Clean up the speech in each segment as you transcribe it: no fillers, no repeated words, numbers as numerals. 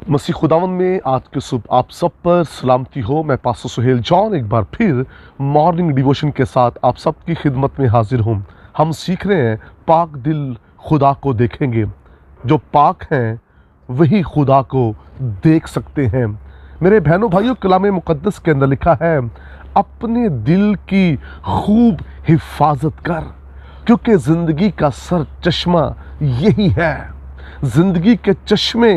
मसीह खुदावन में आज के सुबह आप सब पर सलामती हो। मैं पास्टर सुहेल जॉन एक बार फिर मॉर्निंग डिवोशन के साथ आप सब की खिदमत में हाजिर हूँ। हम सीख रहे हैं पाक दिल खुदा को देखेंगे। जो पाक हैं वही खुदा को देख सकते हैं। मेरे बहनों भाइयों, कलाम मुकद्दस के अंदर लिखा है, अपने दिल की खूब हिफाजत कर, क्योंकि ज़िंदगी का सर चश्मा यही है। ज़िंदगी के चश्मे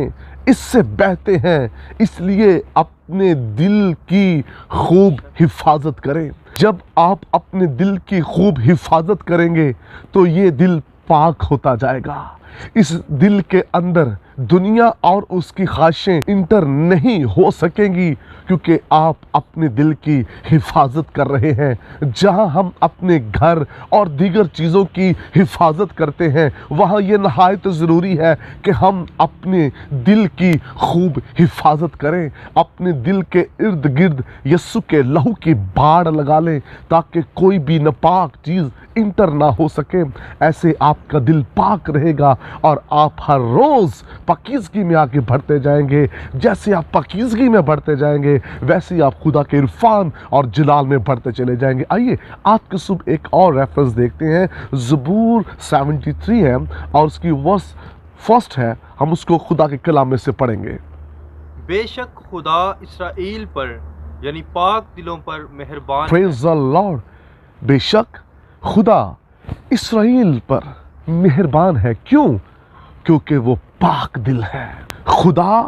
इससे बहते हैं, इसलिए अपने दिल की खूब हिफाजत करें। जब आप अपने दिल की खूब हिफाजत करेंगे तो ये दिल पाक होता जाएगा। इस दिल के अंदर दुनिया और उसकी ख्वाहिशें इंटर नहीं हो सकेंगी, क्योंकि आप अपने दिल की हिफाजत कर रहे हैं। जहां हम अपने घर और दीगर चीज़ों की हिफाजत करते हैं, वहां ये नहायत ज़रूरी है कि हम अपने दिल की खूब हिफाजत करें। अपने दिल के इर्द गिर्द यस्सु के लहू की बाड़ लगा लें, ताकि कोई भी नापाक चीज़ इंटर ना हो सके। ऐसे आपका दिल पाक रहेगा और आप हर रोज़ पाकीज़गी में आगे बढ़ते जाएंगे। जैसे आप पाकीज़गी में बढ़ते जाएंगे, वैसे ही आप खुदा के इरफान और जलाल में बढ़ते चले जाएंगे। आइए आज के सुबह एक और रेफरेंस देखते हैं। ज़बूर 73 है और उसकी वर्स फर्स्ट है। हम उसको खुदा के कलाम में से पढ़ेंगे। बेशक खुदा इसराइल पर यानी पाक दिलों पर मेहरबान है। Praise the Lord. बेशक खुदा इसराइल पर मेहरबान है। क्यों? क्योंकि वो पाक दिल है। खुदा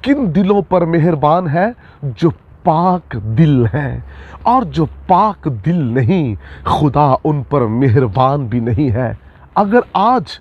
किन दिलों पर मेहरबान है? जो पाक दिल हैं। और जो पाक दिल नहीं, खुदा उन पर मेहरबान भी नहीं है। अगर आज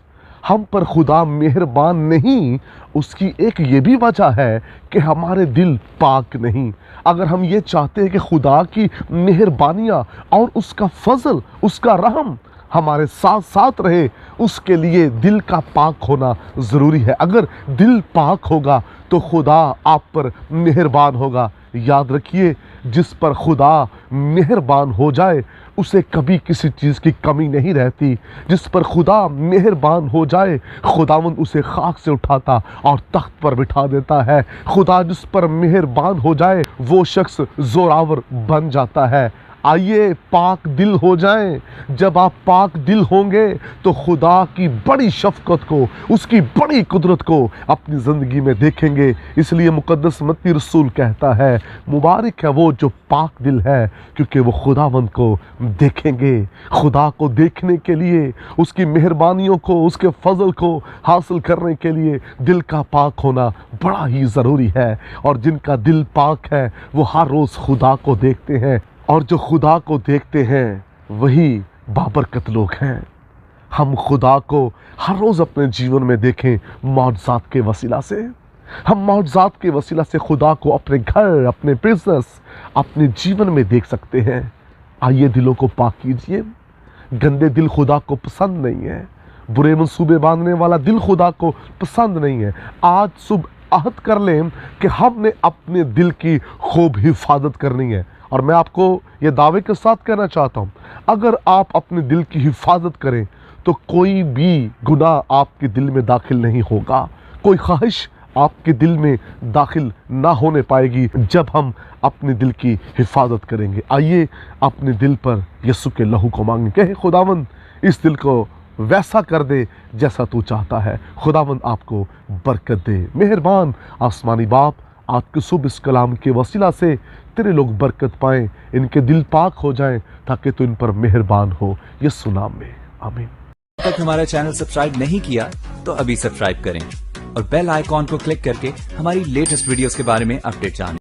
हम पर खुदा मेहरबान नहीं, उसकी एक ये भी वजह है कि हमारे दिल पाक नहीं। अगर हम ये चाहते हैं कि खुदा की मेहरबानियाँ और उसका फजल, उसका रहम हमारे साथ साथ रहे, उसके लिए दिल का पाक होना ज़रूरी है। अगर दिल पाक होगा तो खुदा आप पर मेहरबान होगा। याद रखिए, जिस पर खुदा मेहरबान हो जाए उसे कभी किसी चीज़ की कमी नहीं रहती। जिस पर खुदा मेहरबान हो जाए, खुदावंद उसे खाक से उठाता और तख्त पर बिठा देता है। खुदा जिस पर मेहरबान हो जाए वो शख्स जोरावर बन जाता है। आइए पाक दिल हो जाएं। जब आप पाक दिल होंगे तो खुदा की बड़ी शफकत को, उसकी बड़ी कुदरत को अपनी ज़िंदगी में देखेंगे। इसलिए मुकद्दस मत्ती रसूल कहता है, मुबारक है वो जो पाक दिल है, क्योंकि वो खुदावंद को देखेंगे। खुदा को देखने के लिए, उसकी मेहरबानियों को, उसके फजल को हासिल करने के लिए दिल का पाक होना बड़ा ही ज़रूरी है। और जिनका दिल पाक है वो हर रोज़ खुदा को देखते हैं, और जो खुदा को देखते हैं वही बाबरकत लोग हैं। हम खुदा को हर रोज़ अपने जीवन में देखें मौजज़ात के वसीला से। हम मौजज़ात के वसीला से खुदा को अपने घर, अपने बिजनेस, अपने जीवन में देख सकते हैं। आइए दिलों को पाक कीजिए। गंदे दिल खुदा को पसंद नहीं है। बुरे मंसूबे बांधने वाला दिल खुदा को पसंद नहीं है। आज सुबह अहद कर लें कि हमने अपने दिल की खूब हिफाजत करनी है। और मैं आपको ये दावे के साथ कहना चाहता हूँ, अगर आप अपने दिल की हिफाजत करें तो कोई भी गुनाह आपके दिल में दाखिल नहीं होगा। कोई ख्वाहिश आपके दिल में दाखिल ना होने पाएगी जब हम अपने दिल की हिफाजत करेंगे। आइए अपने दिल पर यस्सु के लहू को मांगें। कहे, खुदावंद इस दिल को वैसा कर दे जैसा तू चाहता है। खुदावंद आपको बरकत दे। मेहरबान आसमानी बाप, आज के सुबह इस कलाम के वसीला से तेरे लोग बरकत पाएं, इनके दिल पाक हो जाएं, ताकि तू इन पर मेहरबान हो। यीशु नाम में आमीन। अब तक हमारा चैनल सब्सक्राइब नहीं किया तो अभी सब्सक्राइब करें और बेल आइकॉन को क्लिक करके हमारी लेटेस्ट वीडियोस के बारे में अपडेट जानें।